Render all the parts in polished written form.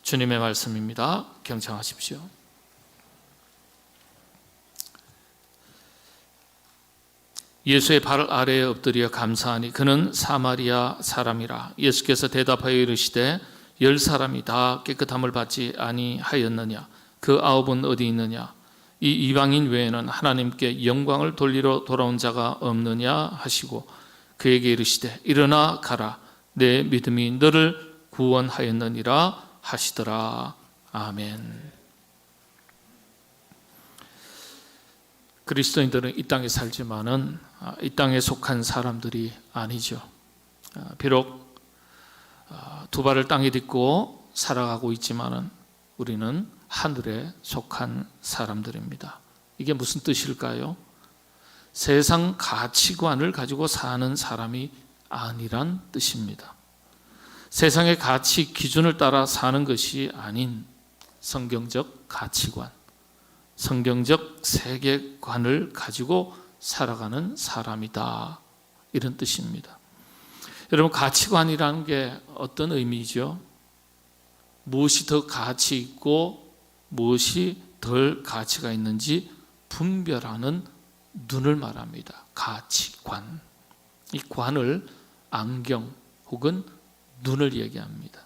주님의 말씀입니다. 경청하십시오. 예수의 발 아래에 엎드려 감사하니 그는 사마리아 사람이라. 예수께서 대답하여 이르시되 10사람이 다 깨끗함을 받지 아니하였느냐? 그 9은 어디 있느냐? 이 이방인 외에는 하나님께 영광을 돌리러 돌아온 자가 없느냐 하시고 그에게 이르시되 일어나 가라. 내 믿음이 너를 구원하였느니라 하시더라. 아멘. 그리스도인들은 이 땅에 살지만은 이 땅에 속한 사람들이 아니죠. 비록 두 발을 땅에 딛고 살아가고 있지만은 우리는 하늘에 속한 사람들입니다. 이게 무슨 뜻일까요? 세상 가치관을 가지고 사는 사람이 아니란 뜻입니다. 세상의 가치 기준을 따라 사는 것이 아닌 성경적 가치관, 성경적 세계관을 가지고 살아가는 사람이다, 이런 뜻입니다. 여러분, 가치관이라는 게 어떤 의미죠? 무엇이 더 가치 있고 무엇이 덜 가치가 있는지 분별하는 눈을 말합니다. 가치관. 이 관을 안경 혹은 눈을 얘기합니다.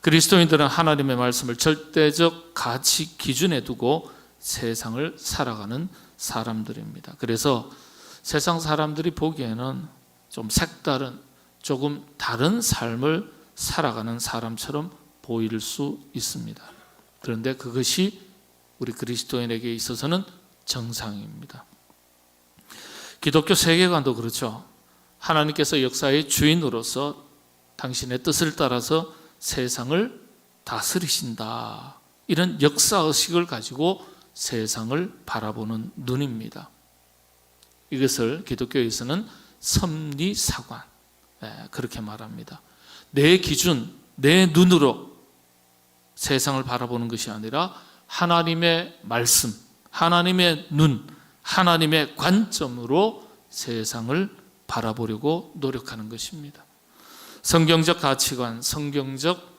그리스도인들은 하나님의 말씀을 절대적 가치 기준에 두고 세상을 살아가는 사람들입니다. 그래서 세상 사람들이 보기에는 좀 색다른, 조금 다른 삶을 살아가는 사람처럼 보일 수 있습니다. 그런데 그것이 우리 그리스도인에게 있어서는 정상입니다. 기독교 세계관도 그렇죠. 하나님께서 역사의 주인으로서 당신의 뜻을 따라서 세상을 다스리신다, 이런 역사의식을 가지고 세상을 바라보는 눈입니다. 이것을 기독교에서는 섭리사관, 그렇게 말합니다. 내 기준, 내 눈으로 세상을 바라보는 것이 아니라 하나님의 말씀, 하나님의 눈, 하나님의 관점으로 세상을 바라보려고 노력하는 것입니다. 성경적 가치관, 성경적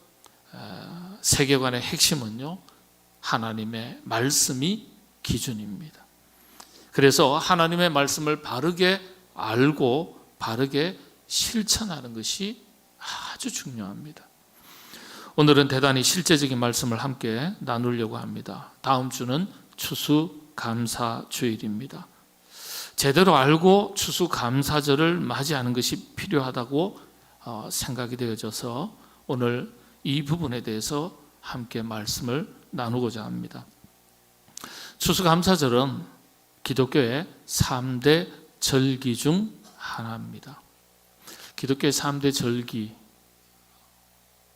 세계관의 핵심은요, 하나님의 말씀이 기준입니다. 그래서 하나님의 말씀을 바르게 알고 바르게 실천하는 것이 아주 중요합니다. 오늘은 대단히 실제적인 말씀을 함께 나누려고 합니다. 다음 주는 추수감사주일입니다. 제대로 알고 추수감사절을 맞이하는 것이 필요하다고 생각이 되어져서 오늘 이 부분에 대해서 함께 말씀을 나누고자 합니다. 추수감사절은 기독교의 3대 절기 중 하나입니다. 기독교의 3대 절기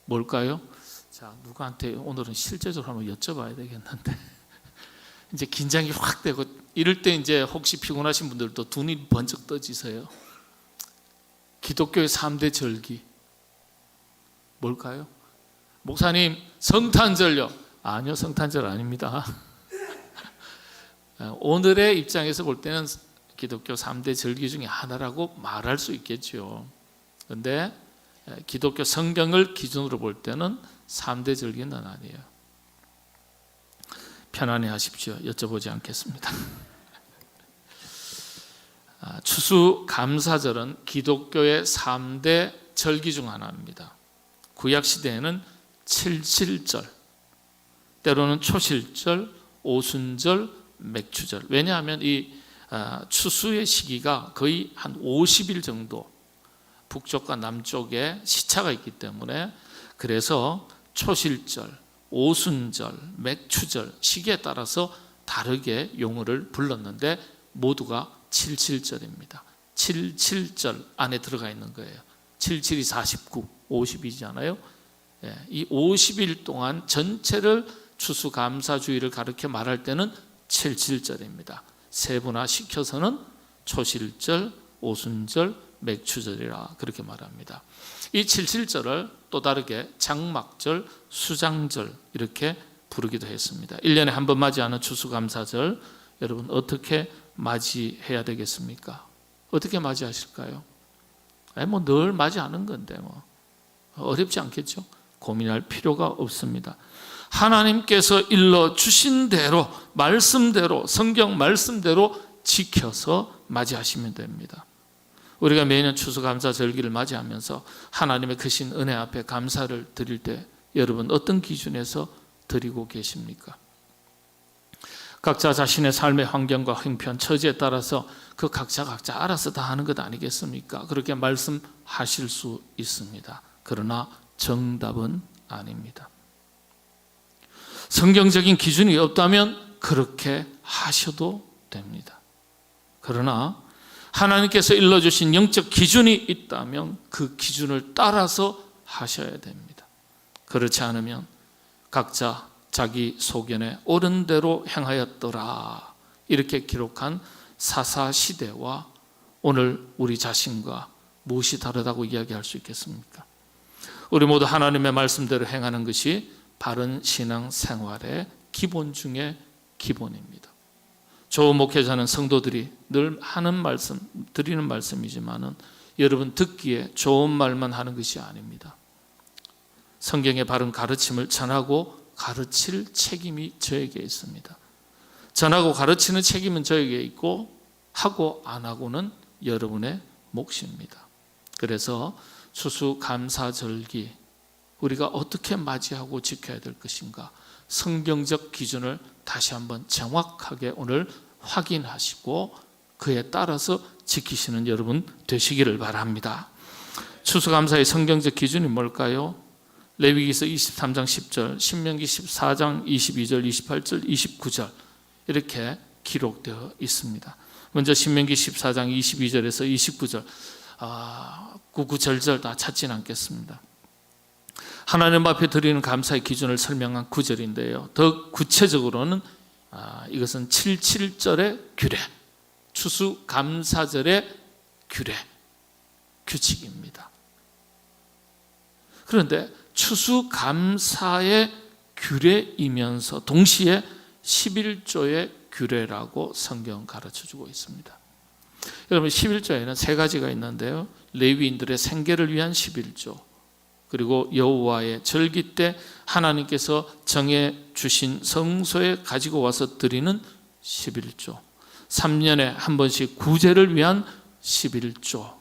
뭘까요? 자, 누구한테 오늘은 실제적으로 한번 여쭤봐야 되겠는데 이제 긴장이 확 되고 이럴 때 이제 혹시 피곤하신 분들도 눈이 번쩍 떠지세요. 기독교의 3대 절기 뭘까요? 목사님, 성탄절요. 아니요, 성탄절 아닙니다. 오늘의 입장에서 볼 때는 기독교 3대 절기 중에 하나라고 말할 수 있겠죠. 그런데 기독교 성경을 기준으로 볼 때는 3대 절기는 아니에요. 편안히 하십시오. 여쭤보지 않겠습니다. 추수감사절은 기독교의 3대 절기 중 하나입니다. 구약시대에는 칠칠절, 때로는 초실절, 오순절, 맥추절. 왜냐하면 이 추수의 시기가 거의 한 50일 정도 북쪽과 남쪽에 시차가 있기 때문에 그래서 초실절, 오순절, 맥추절 시기에 따라서 다르게 용어를 불렀는데 모두가 칠칠절입니다. 칠칠절 안에 들어가 있는 거예요. 77이 49, 50이잖아요. 이 50일 동안 전체를 추수감사주의를 가르쳐 말할 때는 칠칠절입니다. 세분화시켜서는 초실절, 오순절, 맥추절이라 그렇게 말합니다. 이 칠칠절을 또 다르게 장막절, 수장절 이렇게 부르기도 했습니다. 1년에 한 번 맞이하는 추수감사절, 여러분 어떻게 맞이해야 되겠습니까? 어떻게 맞이하실까요? 뭐 늘 맞이하는 건데 뭐 어렵지 않겠죠? 고민할 필요가 없습니다. 하나님께서 일러주신 대로, 말씀대로, 성경 말씀대로 지켜서 맞이하시면 됩니다. 우리가 매년 추수감사절기를 맞이하면서 하나님의 크신 은혜 앞에 감사를 드릴 때 여러분 어떤 기준에서 드리고 계십니까? 각자 자신의 삶의 환경과 형편, 처지에 따라서 그 각자 알아서 다 하는 것 아니겠습니까? 그렇게 말씀하실 수 있습니다. 그러나 정답은 아닙니다. 성경적인 기준이 없다면 그렇게 하셔도 됩니다. 그러나 하나님께서 일러주신 영적 기준이 있다면 그 기준을 따라서 하셔야 됩니다. 그렇지 않으면 각자 자기 소견에 옳은 대로 행하였더라 이렇게 기록한 사사시대와 오늘 우리 자신과 무엇이 다르다고 이야기할 수 있겠습니까? 우리 모두 하나님의 말씀대로 행하는 것이 바른 신앙 생활의 기본 중에 기본입니다. 좋은 목회자는 성도들이 늘 하는 말씀, 드리는 말씀이지만은 여러분 듣기에 좋은 말만 하는 것이 아닙니다. 성경의 바른 가르침을 전하고 가르칠 책임이 저에게 있습니다. 전하고 가르치는 책임은 저에게 있고 하고 안 하고는 여러분의 몫입니다. 그래서 추수감사절기 우리가 어떻게 맞이하고 지켜야 될 것인가, 성경적 기준을 다시 한번 정확하게 오늘 확인하시고 그에 따라서 지키시는 여러분 되시기를 바랍니다. 추수감사의 성경적 기준이 뭘까요? 레위기서 23장 10절, 신명기 14장 22절, 28절, 29절 이렇게 기록되어 있습니다. 먼저 신명기 14장 22절에서 29절 구구절절 다 찾지는 않겠습니다. 하나님 앞에 드리는 감사의 기준을 설명한 구절인데요. 더 구체적으로는 이것은 77절의 규례, 추수감사절의 규례, 규칙입니다. 그런데 추수감사의 규례이면서 동시에 11조의 규례라고 성경 가르쳐주고 있습니다. 여러분 11조에는 세 가지가 있는데요. 레위인들의 생계를 위한 11조, 그리고 여호와의 절기 때 하나님께서 정해 주신 성소에 가지고 와서 드리는 11조, 3년에 한 번씩 구제를 위한 11조,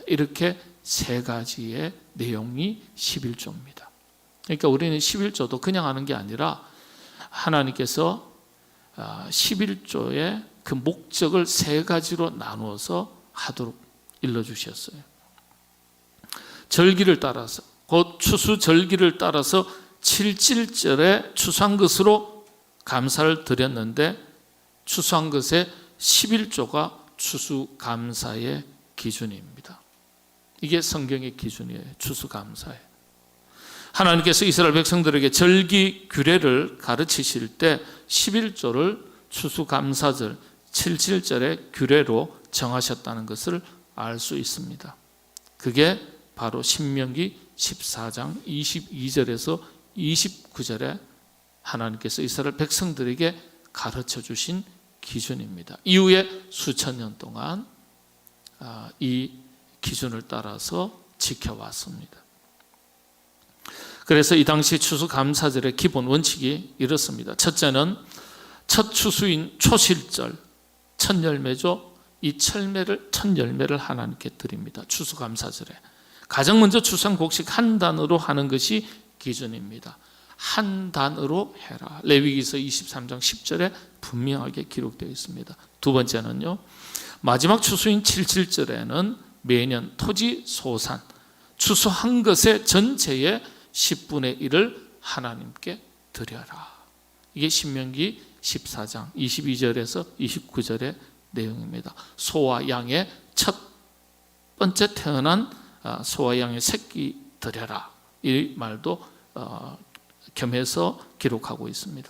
이렇게 세 가지의 내용이 11조입니다. 그러니까 우리는 11조도 그냥 하는 게 아니라 하나님께서 11조의 그 목적을 세 가지로 나누어서 하도록 일러주셨어요. 절기를 따라서, 곧 추수절기를 따라서 77절에 추수한 것으로 감사를 드렸는데 추수한 것의 11조가 추수감사의 기준입니다. 이게 성경의 기준이에요. 추수감사예요. 하나님께서 이스라엘 백성들에게 절기 규례를 가르치실 때 11조를 추수감사절 77절의 규례로 정하셨다는 것을 알 수 있습니다. 그게 바로 신명기 14장 22절에서 29절에 하나님께서 이스라엘 백성들에게 가르쳐 주신 기준입니다. 이후에 수천 년 동안 이 기준을 따라서 지켜왔습니다. 그래서 이 당시 추수감사절의 기본 원칙이 이렇습니다. 첫째는 첫 추수인 초실절, 첫 열매죠. 이 첫 열매를 하나님께 드립니다. 추수감사절에 가장 먼저 추수한 곡식 한 단으로 하는 것이 기준입니다. 한 단으로 해라. 레위기서 23장 10절에 분명하게 기록되어 있습니다. 두 번째는요, 마지막 추수인 77절에는 매년 토지 소산, 추수한 것의 전체의 10분의 1을 하나님께 드려라. 이게 신명기 14장 22절에서 29절의 내용입니다. 소와 양의 첫 번째 태어난 소와 양의 새끼 드려라. 이 말도 겸해서 기록하고 있습니다.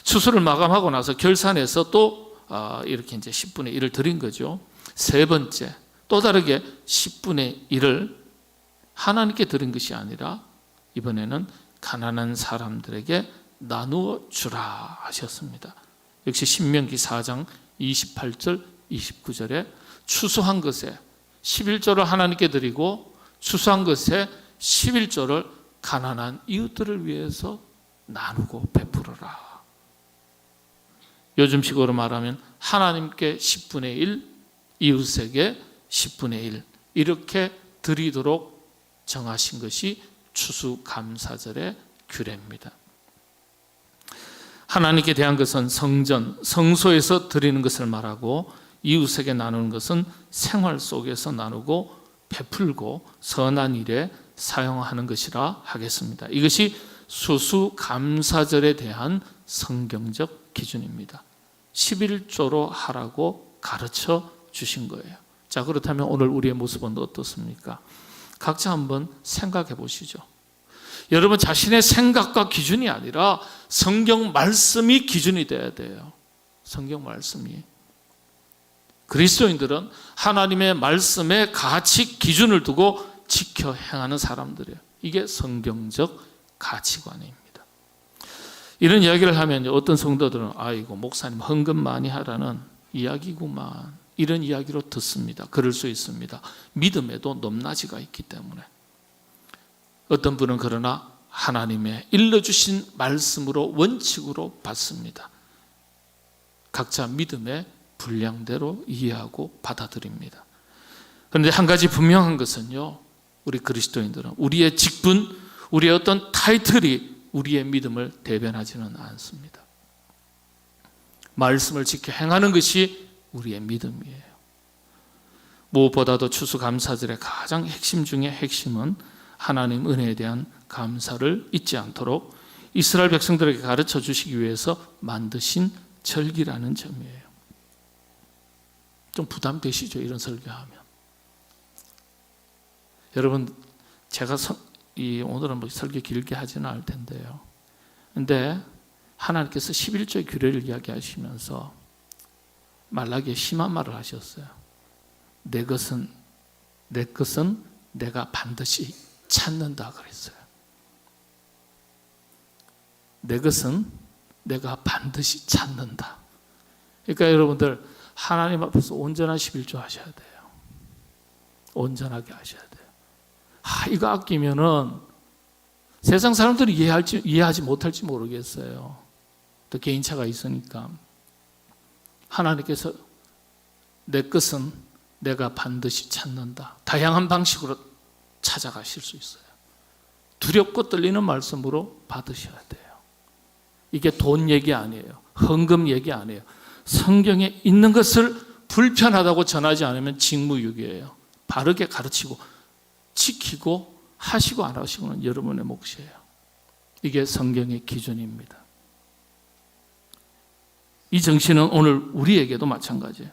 추수를 마감하고 나서 결산해서 또 이렇게 이제 10분의 1을 드린 거죠. 세 번째, 또 다르게 10분의 1을 하나님께 드린 것이 아니라 이번에는 가난한 사람들에게 나누어 주라 하셨습니다. 역시 신명기 4장 28절 29절에 추수한 것에 11조를 하나님께 드리고 추수한 것에 11조를 가난한 이웃들을 위해서 나누고 베풀어라. 요즘식으로 말하면 하나님께 10분의 1, 이웃에게 10분의 1 이렇게 드리도록 정하신 것이 추수감사절의 규례입니다. 하나님께 대한 것은 성전, 성소에서 드리는 것을 말하고 이웃에게 나누는 것은 생활 속에서 나누고 베풀고 선한 일에 사용하는 것이라 하겠습니다. 이것이 추수감사절에 대한 성경적 기준입니다. 11조로 하라고 가르쳐 주신 거예요. 자, 그렇다면 오늘 우리의 모습은 어떻습니까? 각자 한번 생각해 보시죠. 여러분 자신의 생각과 기준이 아니라 성경 말씀이 기준이 돼야 돼요. 성경 말씀이. 그리스도인들은 하나님의 말씀에 가치 기준을 두고 지켜 행하는 사람들이에요. 이게 성경적 가치관입니다. 이런 이야기를 하면 어떤 성도들은 아이고 목사님 헌금 많이 하라는 이야기구만 이런 이야기로 듣습니다. 그럴 수 있습니다. 믿음에도 높낮이가 있기 때문에. 어떤 분은 그러나 하나님의 일러주신 말씀으로 원칙으로 받습니다. 각자 믿음의 분량대로 이해하고 받아들입니다. 그런데 한 가지 분명한 것은요, 우리 그리스도인들은 우리의 직분, 우리의 어떤 타이틀이 우리의 믿음을 대변하지는 않습니다. 말씀을 지켜 행하는 것이 우리의 믿음이에요. 무엇보다도 추수감사절의 가장 핵심 중에 핵심은 하나님 은혜에 대한 감사를 잊지 않도록 이스라엘 백성들에게 가르쳐 주시기 위해서 만드신 절기라는 점이에요. 좀 부담되시죠? 이런 설교하면. 여러분 제가 오늘은 뭐 설교 길게 하지는 않을 텐데요. 근데 하나님께서 11조의 규례를 이야기하시면서 말라기에 심한 말을 하셨어요. 내 것은 내가 반드시 찾는다 그랬어요. 내 것은 내가 반드시 찾는다. 그러니까 여러분들 하나님 앞에서 온전한 11조 하셔야 돼요. 온전하게 하셔야 돼요. 이거 아끼면은 세상 사람들이 이해하지 못할지 모르겠어요. 또 개인차가 있으니까. 하나님께서 내 것은 내가 반드시 찾는다. 다양한 방식으로 찾아가실 수 있어요. 두렵고 떨리는 말씀으로 받으셔야 돼요. 이게 돈 얘기 아니에요. 헌금 얘기 아니에요. 성경에 있는 것을 불편하다고 전하지 않으면 직무유기예요. 바르게 가르치고 지키고 하시고 안 하시고는 여러분의 몫이에요. 이게 성경의 기준입니다. 이 정신은 오늘 우리에게도 마찬가지예요.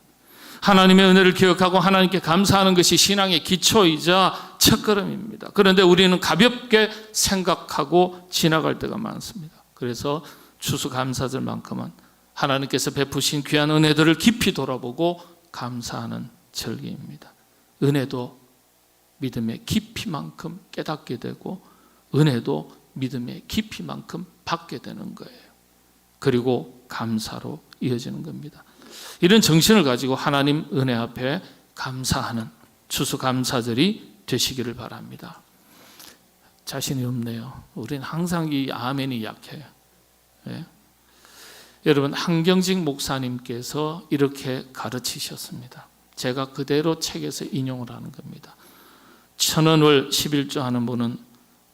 하나님의 은혜를 기억하고 하나님께 감사하는 것이 신앙의 기초이자 첫걸음입니다. 그런데 우리는 가볍게 생각하고 지나갈 때가 많습니다. 그래서 추수감사절만큼은 하나님께서 베푸신 귀한 은혜들을 깊이 돌아보고 감사하는 절기입니다. 은혜도 믿음의 깊이만큼 깨닫게 되고 은혜도 믿음의 깊이만큼 받게 되는 거예요. 그리고 감사로 이어지는 겁니다. 이런 정신을 가지고 하나님 은혜 앞에 감사하는 추수감사절이 되시기를 바랍니다. 자신이 없네요. 우리는 항상 이 아멘이 약해요. 네? 여러분 한경직 목사님께서 이렇게 가르치셨습니다. 제가 그대로 책에서 인용을 하는 겁니다. 1,000원을 11조 하는 분은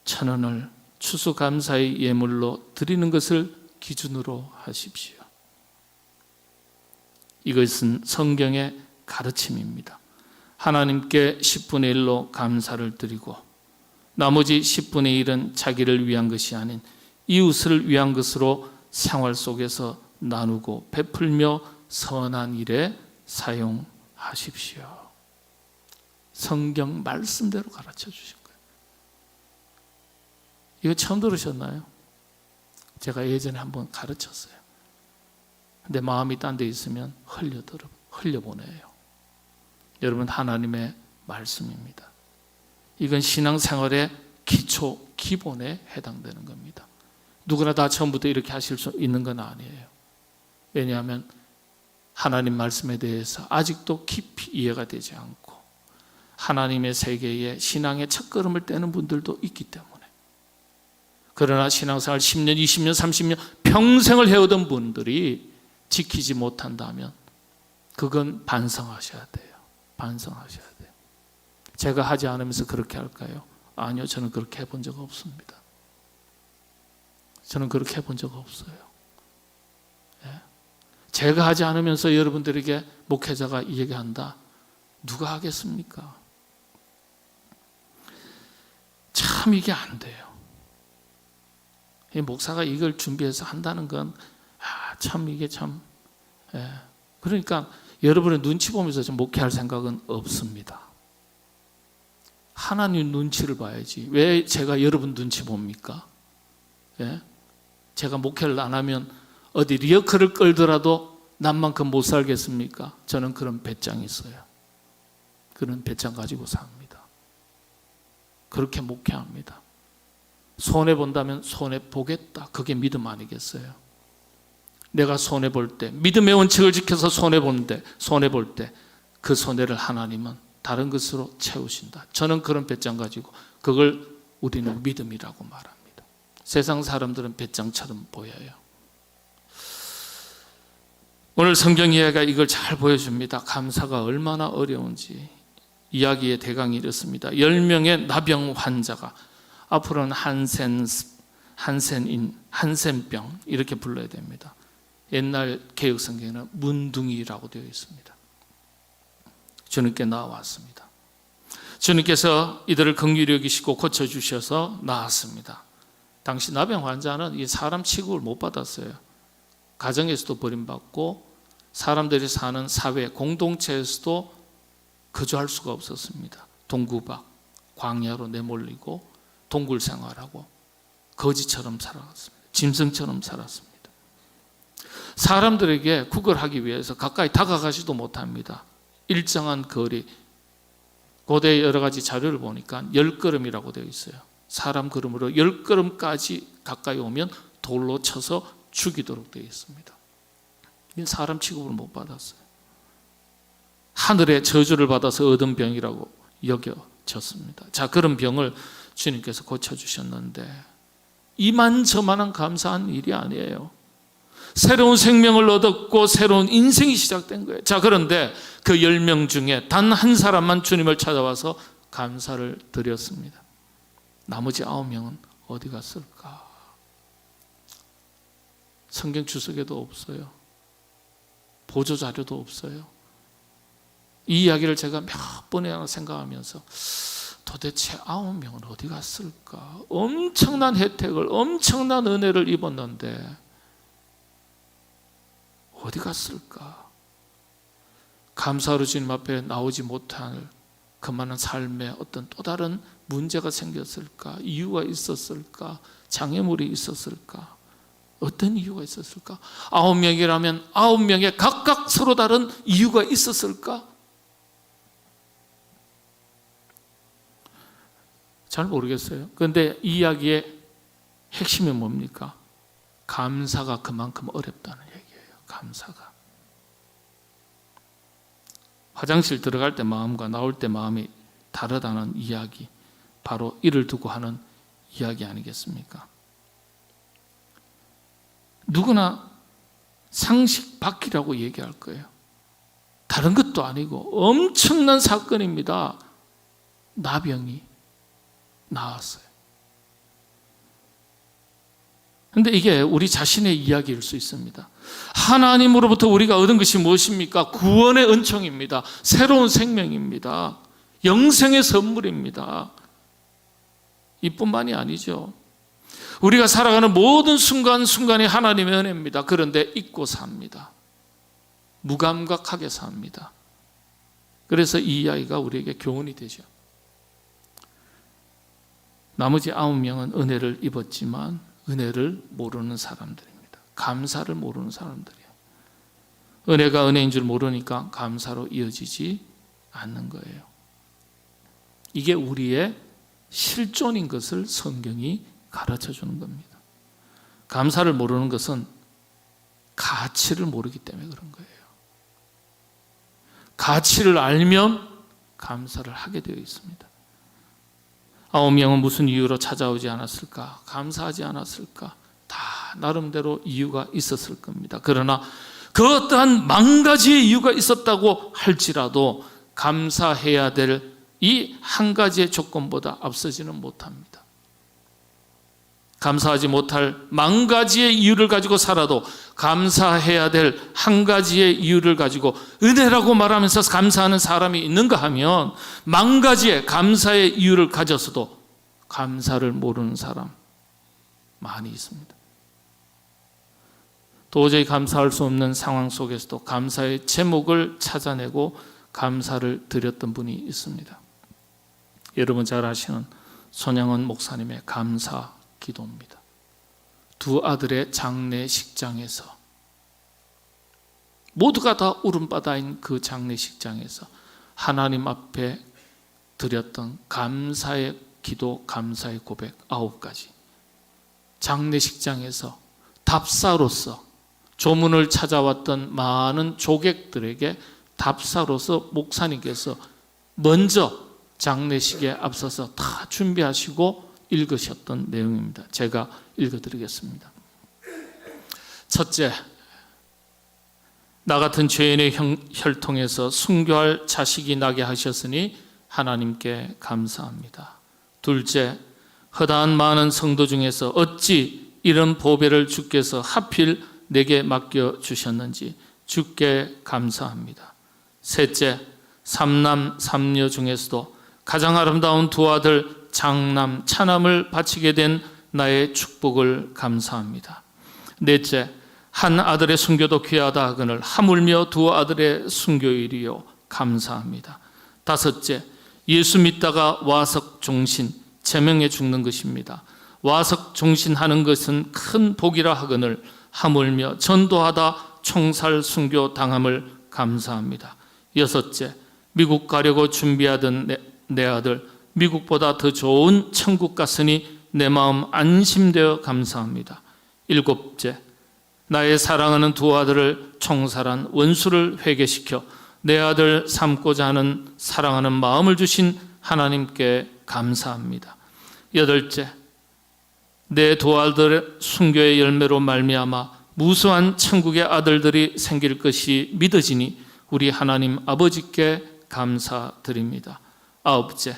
1,000원을 추수감사의 예물로 드리는 것을 기준으로 하십시오. 이것은 성경의 가르침입니다. 하나님께 10분의 1로 감사를 드리고 나머지 10분의 1은 자기를 위한 것이 아닌 이웃을 위한 것으로 생활 속에서 나누고 베풀며 선한 일에 사용하십시오. 성경 말씀대로 가르쳐 주신 거예요. 이거 처음 들으셨나요? 제가 예전에 한번 가르쳤어요. 근데 마음이 딴 데 있으면 흘려보내요. 여러분 하나님의 말씀입니다. 이건 신앙생활의 기초, 기본에 해당되는 겁니다. 누구나 다 처음부터 이렇게 하실 수 있는 건 아니에요. 왜냐하면 하나님 말씀에 대해서 아직도 깊이 이해가 되지 않고 하나님의 세계에 신앙의 첫걸음을 떼는 분들도 있기 때문에 그러나 신앙생활 10년, 20년, 30년 평생을 해오던 분들이 지키지 못한다면 그건 반성하셔야 돼요. 반성하셔야 돼요. 제가 하지 않으면서 그렇게 할까요? 아니요, 저는 그렇게 해본 적 없습니다. 저는 그렇게 해본 적 없어요. 예? 제가 하지 않으면서 여러분들에게 목회자가 얘기한다. 누가 하겠습니까? 참 이게 안 돼요. 이 목사가 이걸 준비해서 한다는 건 참 이게 참 그러니까 여러분의 눈치 보면서 좀 목회할 생각은 없습니다. 하나님 눈치를 봐야지. 왜 제가 여러분 눈치 봅니까? 예? 제가 목회를 안 하면 어디 리어커를 끌더라도 남만큼 못 살겠습니까? 저는 그런 배짱이 있어요. 그런 배짱 가지고 삽니다. 그렇게 목회합니다. 손해본다면 손해보겠다. 그게 믿음 아니겠어요? 내가 손해볼 때, 믿음의 원칙을 지켜서 손해볼 때 그 손해를 하나님은 다른 것으로 채우신다. 저는 그런 배짱 가지고 그걸 우리는 믿음이라고 말합니다. 세상 사람들은 배짱처럼 보여요. 오늘 성경 이야기가 이걸 잘 보여줍니다. 감사가 얼마나 어려운지. 이야기의 대강이 이렇습니다. 10명의 나병 환자가, 앞으로는 한센병 이렇게 불러야 됩니다. 옛날 개혁 성경에는 문둥이라고 되어 있습니다. 주님께 나왔습니다. 주님께서 이들을 긍휼히 여기시고 고쳐주셔서 나았습니다. 당시 나병 환자는 이 사람 취급을 못 받았어요. 가정에서도 버림받고 사람들이 사는 사회 공동체에서도 거주할 수가 없었습니다. 동구박 광야로 내몰리고 동굴 생활하고 거지처럼 살아갔습니다. 짐승처럼 살았습니다. 사람들에게 구걸하기 위해서 가까이 다가가지도 못합니다. 일정한 거리, 고대 여러 가지 자료를 보니까 10걸음이라고 되어 있어요. 사람 걸음으로 10걸음까지 가까이 오면 돌로 쳐서 죽이도록 되어 있습니다. 사람 취급을 못 받았어요. 하늘의 저주를 받아서 얻은 병이라고 여겨졌습니다. 자, 그런 병을 주님께서 고쳐주셨는데 이만저만한 감사한 일이 아니에요. 새로운 생명을 얻었고 새로운 인생이 시작된 거예요. 자, 그런데 그 10명 중에 단 한 사람만 주님을 찾아와서 감사를 드렸습니다. 나머지 9명은 어디 갔을까? 성경 주석에도 없어요. 보조자료도 없어요. 이 이야기를 제가 몇 번이나 생각하면서 도대체 9명은 어디 갔을까? 엄청난 혜택을, 엄청난 은혜를 입었는데 어디 갔을까? 감사로 주님 앞에 나오지 못할 그만한 삶에 어떤 또 다른 문제가 생겼을까? 이유가 있었을까? 장애물이 있었을까? 어떤 이유가 있었을까? 9명이라면 9명의 각각 서로 다른 이유가 있었을까? 잘 모르겠어요. 그런데 이 이야기의 핵심이 뭡니까? 감사가 그만큼 어렵다는 얘기예요. 감사가. 화장실 들어갈 때 마음과 나올 때 마음이 다르다는 이야기, 바로 이를 두고 하는 이야기 아니겠습니까? 누구나 상식 밖이라고 얘기할 거예요. 다른 것도 아니고 엄청난 사건입니다. 나병이 나왔어요. 그런데 이게 우리 자신의 이야기일 수 있습니다. 하나님으로부터 우리가 얻은 것이 무엇입니까? 구원의 은총입니다. 새로운 생명입니다. 영생의 선물입니다. 이뿐만이 아니죠. 우리가 살아가는 모든 순간순간이 하나님의 은혜입니다. 그런데 잊고 삽니다. 무감각하게 삽니다. 그래서 이 이야기가 우리에게 교훈이 되죠. 나머지 9명은 은혜를 입었지만 은혜를 모르는 사람들입니다. 감사를 모르는 사람들이에요. 은혜가 은혜인 줄 모르니까 감사로 이어지지 않는 거예요. 이게 우리의 실존인 것을 성경이 가르쳐 주는 겁니다. 감사를 모르는 것은 가치를 모르기 때문에 그런 거예요. 가치를 알면 감사를 하게 되어 있습니다. 9명은 무슨 이유로 찾아오지 않았을까? 감사하지 않았을까? 다 나름대로 이유가 있었을 겁니다. 그러나 그 어떠한 만 가지의 이유가 있었다고 할지라도 감사해야 될 이 한 가지의 조건보다 앞서지는 못합니다. 감사하지 못할 만 가지의 이유를 가지고 살아도 감사해야 될 한 가지의 이유를 가지고 은혜라고 말하면서 감사하는 사람이 있는가 하면 만 가지의 감사의 이유를 가졌어도 감사를 모르는 사람 많이 있습니다. 도저히 감사할 수 없는 상황 속에서도 감사의 제목을 찾아내고 감사를 드렸던 분이 있습니다. 여러분 잘 아시는 손양원 목사님의 감사 기도입니다. 두 아들의 장례식장에서, 모두가 다 울음바다인 그 장례식장에서 하나님 앞에 드렸던 감사의 기도, 감사의 고백 9가지. 장례식장에서 답사로서 조문을 찾아왔던 많은 조객들에게 답사로서 목사님께서 먼저 장례식에 앞서서 다 준비하시고 읽으셨던 내용입니다. 제가 읽어드리겠습니다. 첫째, 나 같은 죄인의 혈통에서 순교할 자식이 나게 하셨으니 하나님께 감사합니다. 둘째, 허다한 많은 성도 중에서 어찌 이런 보배를 주께서 하필 내게 맡겨주셨는지 주께 감사합니다. 셋째, 삼남 삼녀 중에서도 가장 아름다운 두 아들 장남 차남을 바치게 된 나의 축복을 감사합니다. 넷째, 한 아들의 순교도 귀하다 하거늘 하물며 두 아들의 순교일이요 감사합니다. 다섯째, 예수 믿다가 와석 종신 제명에 죽는 것입니다. 와석 종신하는 것은 큰 복이라 하거늘 하물며 전도하다 총살 순교 당함을 감사합니다. 여섯째, 미국 가려고 준비하던 내 아들 미국보다 더 좋은 천국 갔으니 내 마음 안심되어 감사합니다. 일곱째, 나의 사랑하는 두 아들을 총살한 원수를 회개시켜 내 아들 삼고자 하는 사랑하는 마음을 주신 하나님께 감사합니다. 여덟째, 내 두 아들의 순교의 열매로 말미암아 무수한 천국의 아들들이 생길 것이 믿어지니 우리 하나님 아버지께 감사드립니다. 아홉째,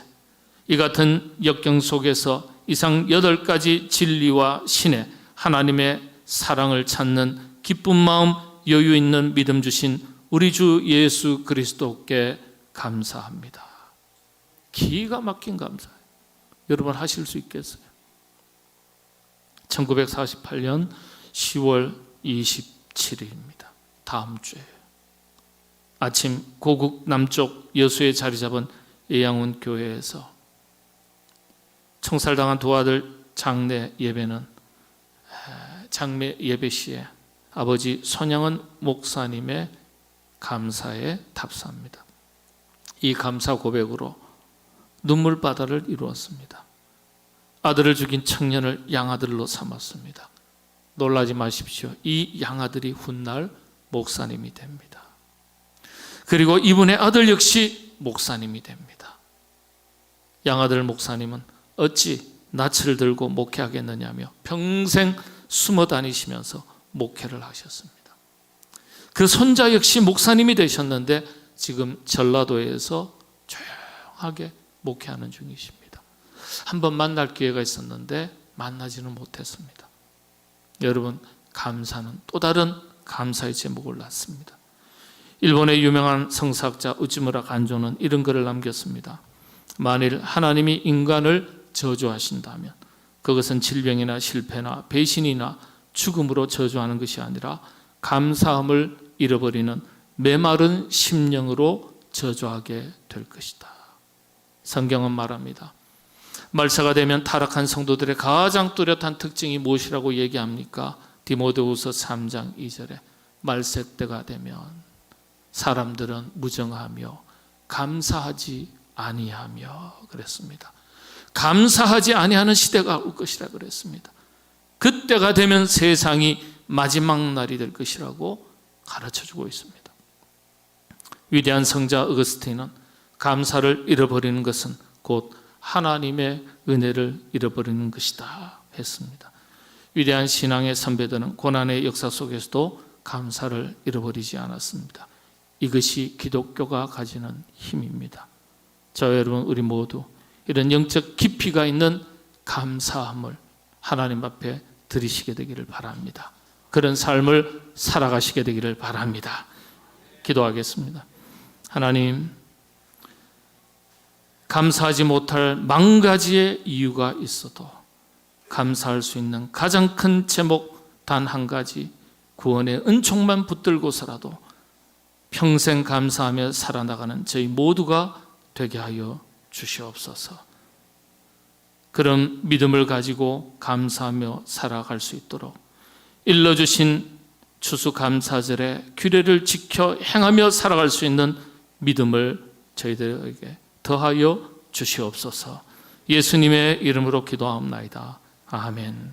이 같은 역경 속에서 이상 8가지 진리와 신의 하나님의 사랑을 찾는 기쁜 마음, 여유 있는 믿음 주신 우리 주 예수 그리스도께 감사합니다. 기가 막힌 감사예요. 여러분 하실 수 있겠어요? 1948년 10월 27일입니다. 다음 주에 아침 고국 남쪽 여수에 자리 잡은 예양원 교회에서 총살당한 두 아들 장례 예배는 장례 예배 시에 아버지 손양원 목사님의 감사의 답사입니다. 이 감사 고백으로 눈물바다를 이루었습니다. 아들을 죽인 청년을 양아들로 삼았습니다. 놀라지 마십시오. 이 양아들이 훗날 목사님이 됩니다. 그리고 이분의 아들 역시 목사님이 됩니다. 양아들 목사님은 어찌 낯을 들고 목회하겠느냐며 평생 숨어 다니시면서 목회를 하셨습니다. 그 손자 역시 목사님이 되셨는데 지금 전라도에서 조용하게 목회하는 중이십니다. 한번 만날 기회가 있었는데 만나지는 못했습니다. 여러분, 감사는 또 다른 감사의 제목을 낳습니다. 일본의 유명한 성사학자 우찌무라 간조는 이런 글을 남겼습니다. 만일 하나님이 인간을 저주하신다면 그것은 질병이나 실패나 배신이나 죽음으로 저주하는 것이 아니라 감사함을 잃어버리는 메마른 심령으로 저주하게 될 것이다. 성경은 말합니다. 말세가 되면 타락한 성도들의 가장 뚜렷한 특징이 무엇이라고 얘기합니까? 디모데후서 3장 2절에 말세 때가 되면 사람들은 무정하며 감사하지 아니하며 그랬습니다. 감사하지 아니하는 시대가 올 것이라 그랬습니다. 그때가 되면 세상이 마지막 날이 될 것이라고 가르쳐주고 있습니다. 위대한 성자 어거스틴은 감사를 잃어버리는 것은 곧 하나님의 은혜를 잃어버리는 것이다 했습니다. 위대한 신앙의 선배들은 고난의 역사 속에서도 감사를 잃어버리지 않았습니다. 이것이 기독교가 가지는 힘입니다. 저와 여러분, 우리 모두 이런 영적 깊이가 있는 감사함을 하나님 앞에 드리시게 되기를 바랍니다. 그런 삶을 살아가시게 되기를 바랍니다. 기도하겠습니다. 하나님, 감사하지 못할 만 가지의 이유가 있어도 감사할 수 있는 가장 큰 제목 단 한 가지, 구원의 은총만 붙들고서라도 평생 감사하며 살아나가는 저희 모두가 되게 하여 주시옵소서. 그런 믿음을 가지고 감사하며 살아갈 수 있도록 일러주신 추수감사절의 규례를 지켜 행하며 살아갈 수 있는 믿음을 저희들에게 더하여 주시옵소서. 예수님의 이름으로 기도하옵나이다. 아멘.